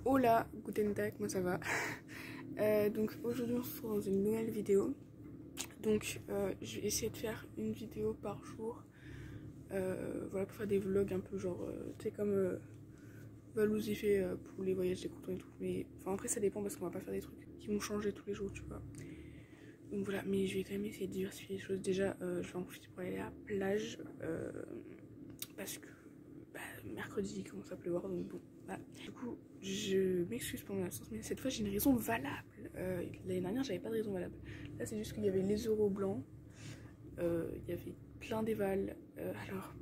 Hola, guten Tag, moi ça va. Donc aujourd'hui on se retrouve dans une nouvelle vidéo. Donc je vais essayer de faire une vidéo par jour. Voilà, pour faire des vlogs un peu genre, tu sais, comme Valouz il fait pour les voyages des cantons et tout. Mais enfin après ça dépend parce qu'on va pas faire des trucs qui vont changer tous les jours, tu vois. Donc voilà, mais je vais quand même essayer de diversifier les choses. Déjà je vais en profiter pour aller à la plage parce que mercredi il commence à pleuvoir, donc bon voilà. Du coup je m'excuse pour mon absence, mais cette fois j'ai une raison valable. L'année dernière j'avais pas de raison valable. Là c'est juste qu'il y avait les euros blancs, il y avait plein d'éval, alors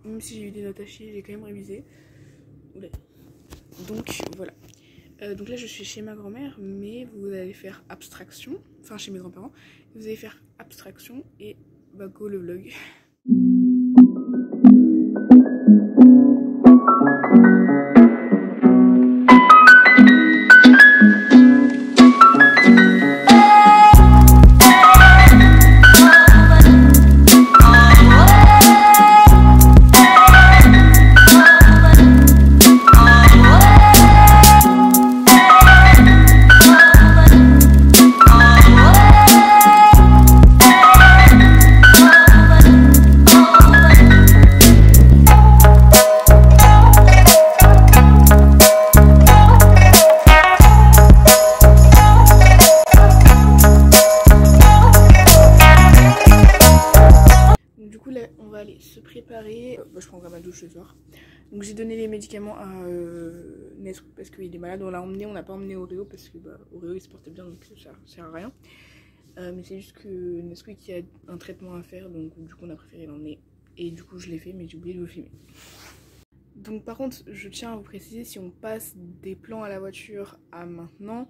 même si j'ai eu des notes à chier, j'ai quand même révisé. Donc voilà. Donc là je suis chez ma grand-mère, mais vous allez faire abstraction, enfin chez mes grands-parents, vous allez faire abstraction et bah go le vlog. Se préparer, je prendrai ma douche ce soir. Donc j'ai donné les médicaments à Nesquik parce qu'il est malade, on l'a emmené, on n'a pas emmené Oreo parce que Oreo il se portait bien, donc ça sert à rien. Mais c'est juste que Nesquik il y a un traitement à faire, donc du coup on a préféré l'emmener et du coup je l'ai fait, mais j'ai oublié de vous filmer. Donc par contre je tiens à vous préciser, si on passe des plans à la voiture à maintenant,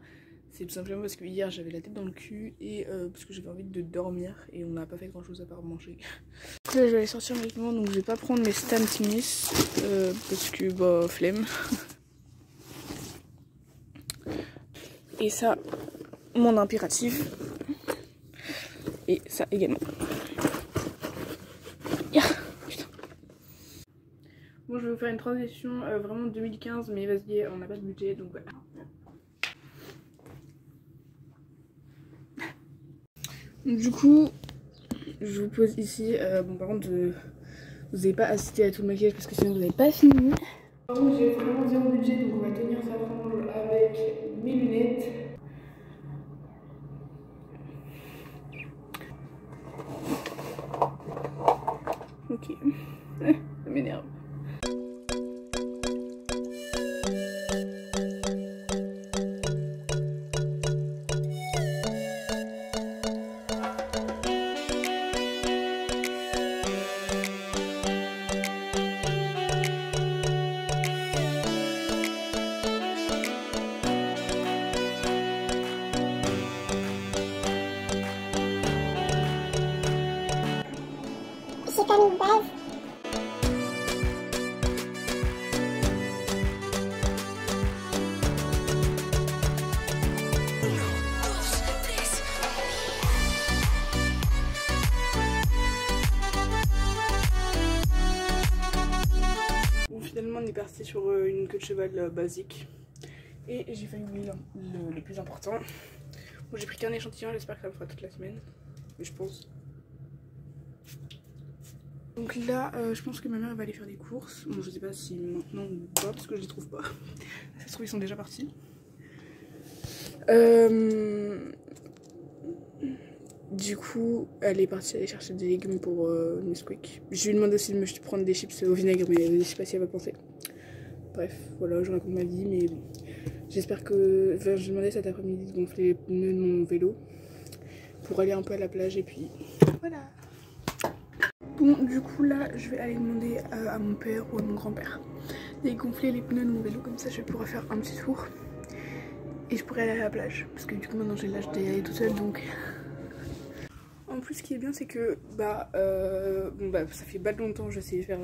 c'est tout simplement parce que hier j'avais la tête dans le cul et parce que j'avais envie de dormir et on n'a pas fait grand chose à part manger. Donc là je vais aller sortir maintenant, donc je vais pas prendre mes Stan Smith parce que flemme. Et ça, mon impératif. Et ça également. Yeah. Putain. Bon, je vais vous faire une transition vraiment 2015, mais vas-y, on n'a pas de budget donc voilà. Du coup, je vous pose ici. Bon, par contre, vous n'avez pas assisté à tout le maquillage parce que sinon vous n'avez pas fini. Par contre, j'ai vraiment zéro budget, donc on va tenir sa frange avec mes lunettes. Ok, ça m'énerve. C'est pas une base. Bon, finalement on est parti sur une queue de cheval basique et j'ai fait le plus important. Bon, j'ai pris qu'un échantillon, j'espère que ça me fera toute la semaine, mais je pense. Donc là, je pense que ma mère va aller faire des courses. Bon, je sais pas si maintenant ou pas, parce que je les trouve pas. Ça se trouve, ils sont déjà partis. Du coup, elle est partie aller chercher des légumes pour Nesquik. Je lui ai demandé aussi de me prendre des chips au vinaigre, mais je sais pas si elle va penser. Bref, voilà, je raconte ma vie, mais bon. J'espère que... Enfin, j'ai demandé cet après-midi de gonfler les pneus de mon vélo pour aller un peu à la plage, et puis voilà. Bon, du coup là je vais aller demander à mon père ou à mon grand-père d'aller gonfler les pneus de mon vélo, comme ça je pourrais faire un petit tour et je pourrais aller à la plage parce que du coup maintenant j'ai l'âge d'y aller toute seule. Donc en plus ce qui est bien c'est que ça fait pas longtemps que j'essaie de faire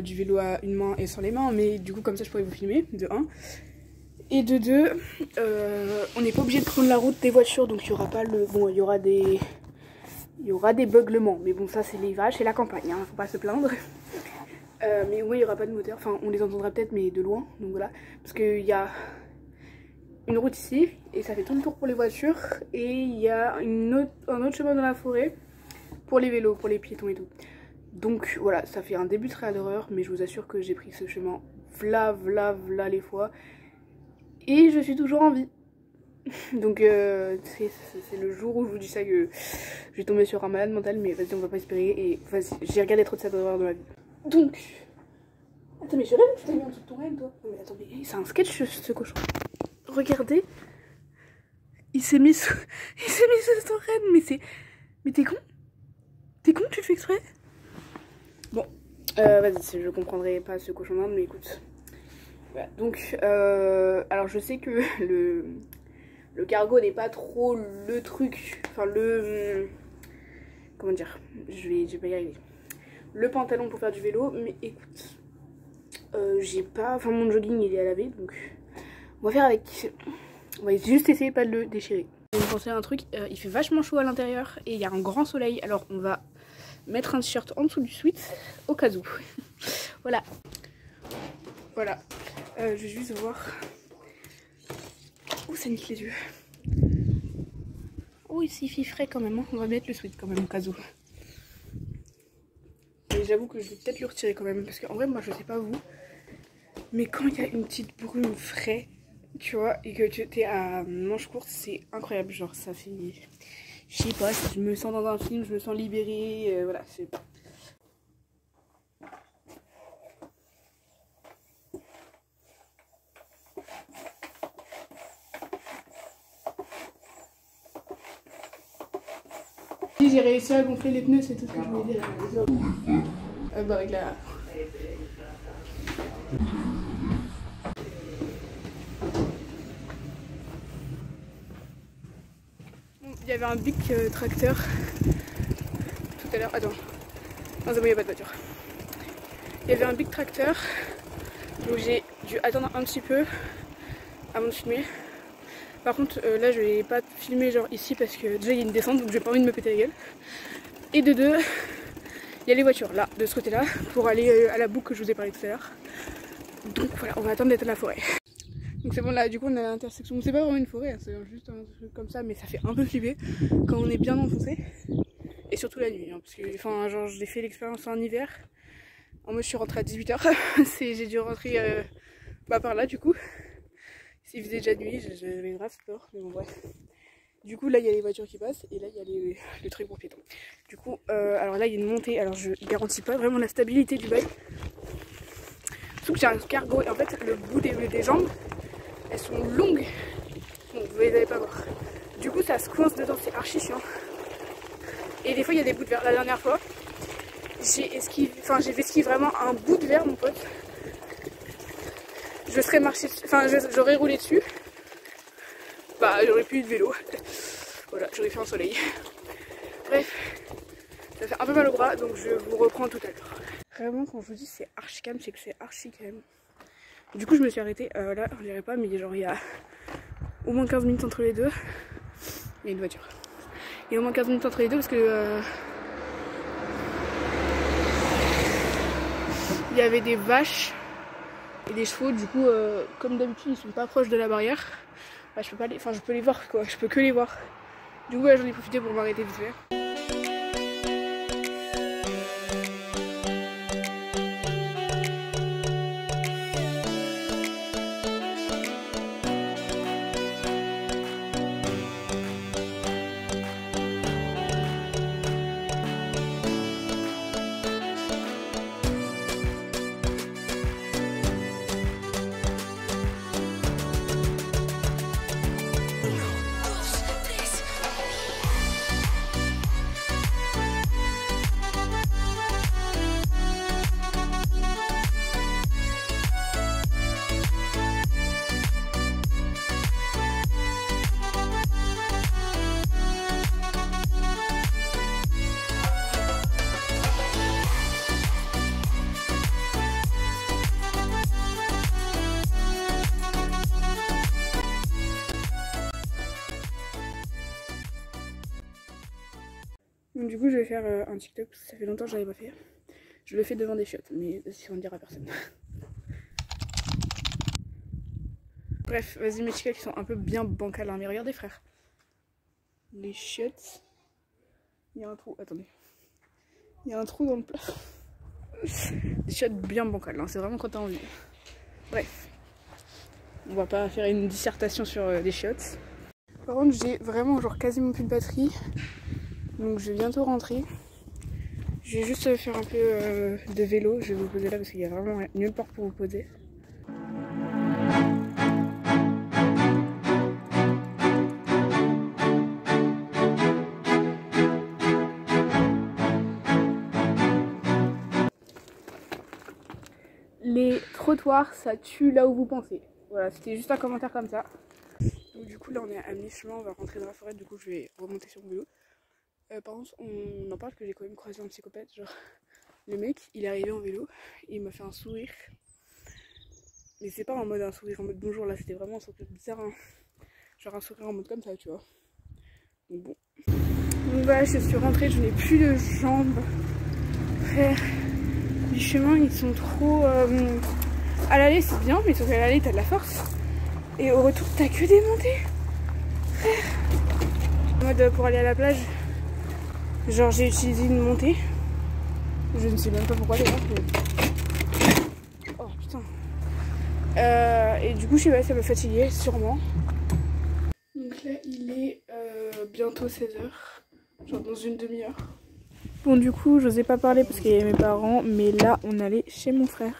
du vélo à une main et sans les mains, mais du coup comme ça je pourrais vous filmer de 1 et de 2 on n'est pas obligé de prendre la route des voitures, donc il y aura pas le... Bon, il y aura des beuglements, mais bon ça c'est les vaches et la campagne, hein, faut pas se plaindre. Mais au moins il n'y aura pas de moteur, enfin on les entendra peut-être mais de loin, donc voilà. Parce qu'il y a une route ici et ça fait tout le tour pour les voitures et il y a un autre chemin dans la forêt pour les vélos, pour les piétons et tout. Donc voilà, ça fait un début de trail d'horreur, mais je vous assure que j'ai pris ce chemin v'là les fois et je suis toujours en vie. Donc c'est le jour où je vous dis ça que je vais tomber sur un malade mental, mais vas-y on va pas espérer et vas-y, j'ai regardé trop de ça d'horreur dans ma vie. Donc, attends mais je rêve que tu t'es mis en dessous de ton rêve toi. Non mais attends mais c'est un sketch ce cochon. Regardez, il s'est mis sous son rêve, mais t'es con? T'es con, tu le fais exprès? Bon, vas-y, je comprendrai pas ce cochon d'Inde, mais écoute. Voilà, donc, alors je sais que le cargo n'est pas trop le truc, enfin comment dire, je vais pas y arriver. Le pantalon pour faire du vélo, mais écoute, j'ai pas, enfin mon jogging il est à laver, donc on va faire avec. On va juste essayer pas de le déchirer. Je me pensais à un truc, il fait vachement chaud à l'intérieur et il y a un grand soleil, alors on va mettre un t-shirt en dessous du sweat au cas où. Voilà. Voilà. Je vais juste voir. Oh, ça nique les yeux. Oh, ici il fait frais quand même. Hein. On va mettre le sweat quand même au cas où. Et j'avoue que je vais peut-être le retirer quand même. Parce qu'en vrai, moi je sais pas vous. Mais quand il y a une petite brume frais, tu vois, et que tu es à manche courte, c'est incroyable. Genre, ça fait. Je sais pas, je me sens dans un film, je me sens libérée. Voilà, c'est. J'ai réussi à gonfler les pneus, c'est tout ce que je voulais dire. Bah avec la... Il y avait un big tracteur tout à l'heure. Attends. Non, c'est bon, il n'y a pas de voiture. Il y avait un big tracteur. Donc j'ai dû attendre un petit peu avant de filmer. Par contre, là je vais pas filmer genre ici parce que déjà il y a une descente donc j'ai pas envie de me péter la gueule. Et de deux, il y a les voitures là, de ce côté là, pour aller à la boucle que je vous ai parlé tout à l'heure. Donc voilà, on va attendre d'être à la forêt. Donc c'est bon là, du coup on est à l'intersection. C'est pas vraiment une forêt, hein, c'est juste un truc comme ça, mais ça fait un peu flipper quand on est bien enfoncé. Et surtout la nuit, hein, parce que enfin, genre j'ai fait l'expérience en hiver. En mode je suis rentrée à 18 h. J'ai dû rentrer par là du coup. Il faisait déjà nuit, j'avais grave peur, mais bon bref. Du coup là il y a les voitures qui passent et là il y a les trucs pour piétons. Du coup alors là il y a une montée, alors je garantis pas vraiment la stabilité du bail. Surtout que j'ai un cargo et en fait le bout des jambes elles sont longues. Bon vous les allez pas voir. Du coup ça se coince dedans, c'est archi chiant. Et des fois il y a des bouts de verre. La dernière fois j'ai esquivé vraiment un bout de verre mon pote. Je serais marché, enfin j'aurais roulé dessus. Bah j'aurais plus eu de vélo. Voilà, j'aurais fait un soleil. Bref, ça fait un peu mal au bras donc je vous reprends tout à l'heure. Vraiment quand je vous dis c'est archi calme, c'est que c'est archi calme. Du coup je me suis arrêtée, là je dirais pas mais genre il y a au moins 15 minutes entre les deux. Il y a une voiture. Il y a au moins 15 minutes entre les deux parce que il y avait des vaches et des chevaux, du coup comme d'habitude ils sont pas proches de la barrière. Bah, je peux pas les, enfin je peux les voir quoi, je peux que les voir. Du coup ouais, j'en ai profité pour m'arrêter vite fait. Donc du coup je vais faire un TikTok parce que ça fait longtemps que je l'avais pas fait. Je le fais devant des chiottes, mais si on ne dira à personne. Bref, vas-y mes chiottes qui sont un peu bien bancales, hein, mais regardez frère. Les chiottes. Il y a un trou, attendez. Il y a un trou dans le plat. Des chiottes bien bancales, hein, c'est vraiment quand t'as envie. Bref. On va pas faire une dissertation sur des chiottes. Par contre j'ai vraiment genre quasiment plus de batterie. Donc je vais bientôt rentrer. Je vais juste faire un peu de vélo. Je vais vous poser là parce qu'il y a vraiment nulle part pour vous poser. Les trottoirs, ça tue là où vous pensez. Voilà, c'était juste un commentaire comme ça. Donc du coup là on est à mi-chemin, on va rentrer dans la forêt, du coup je vais remonter sur mon vélo. Par contre on en parle que j'ai quand même croisé un psychopathe, genre le mec il est arrivé en vélo, il m'a fait un sourire. Mais c'est pas en mode un sourire en mode bonjour, là c'était vraiment un sourire bizarre, hein. Genre un sourire en mode comme ça tu vois. Donc bon. Donc voilà, je suis rentrée, je n'ai plus de jambes. Frère, les chemins ils sont trop... À l'aller c'est bien, mais sauf qu'à l'aller t'as de la force. Et au retour t'as que des montées. En mode pour aller à la plage, genre j'ai utilisé une montée. Je ne sais même pas pourquoi d'ailleurs. Mais... Oh putain. Et du coup je sais pas, ça m'a fatigué sûrement. Donc là il est bientôt 16h. Genre dans une demi-heure. Bon du coup j'osais pas parler parce qu'il y avait mes parents. Mais là on allait chez mon frère.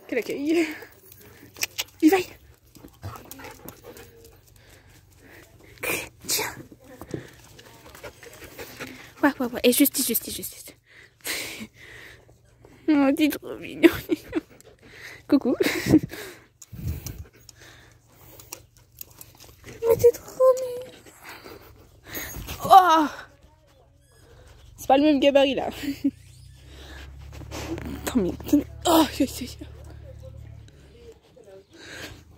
Quel accueil. Il va. Tiens. Ouais. Et juste. Oh, t'es trop mignon. Coucou. Mais t'es trop mignon. Oh. C'est pas le même gabarit là. Attends mais... Oh,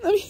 non mais...